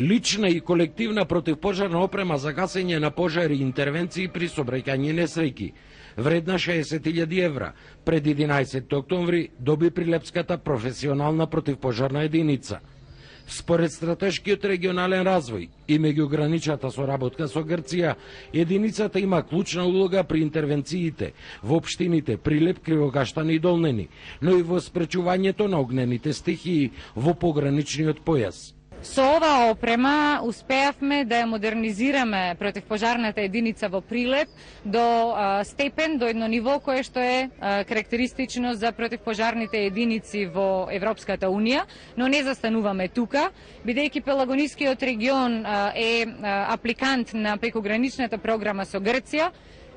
Лична и колективна противпожарна опрема за гасење на пожари и интервенции при сообраќајни несреќи, вредна 60.000 евра, пред 11 октомври доби Прилепската професионална противпожарна единица. Според стратешкиот регионален развој и меѓуграничната соработка со Грција, единицата има клучна улога при интервенциите во општините Прилеп, Кривогаштани и Долнени, но и во спречувањето на огнените стихии во пограничниот појас. Со оваа опрема успеавме да ја модернизираме противпожарната единица во Прилеп до степен, до едно ниво кое што е карактеристично за противпожарните единици во Европската Унија, но не застануваме тука, бидејќи Пелагонискиот регион е апликант на прекограничната програма со Грција.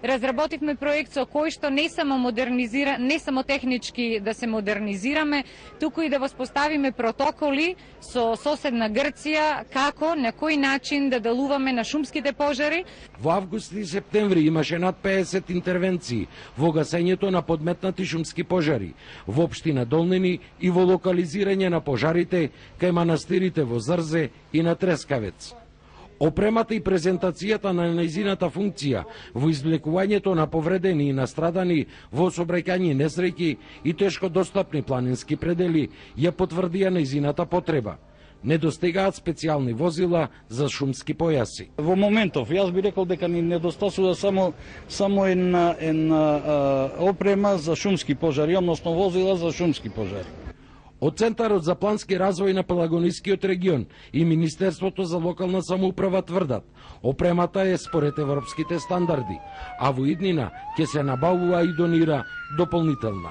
Разработивме проект со кој што не само технички да се модернизираме, туку и да воспоставиме протоколи со соседна Грција како на кој начин да делуваме на шумските пожари. Во август и септември имаше над 50 интервенции во гасењето на подметнати шумски пожари во општина Долнени и во локализирање на пожарите кај манастирите во Зрзе и на Трескавец. Опремата и презентацијата на нејзината функција во извлекувањето на повредени и настрадани во сообраќајни несреќи и тешко достапни планински предели ја потврдија нејзината потреба. Недостигаат специјални возила за шумски појаси. Во моментов, јас би рекол дека ни недостасува само една опрема за шумски пожари, односно возила за шумски пожари. Од Центарот за плански развој на Пелагонискиот регион и Министерството за локална самоуправа тврдат, опремата е според европските стандарди, а во иднина ќе се набавува и донира дополнителна.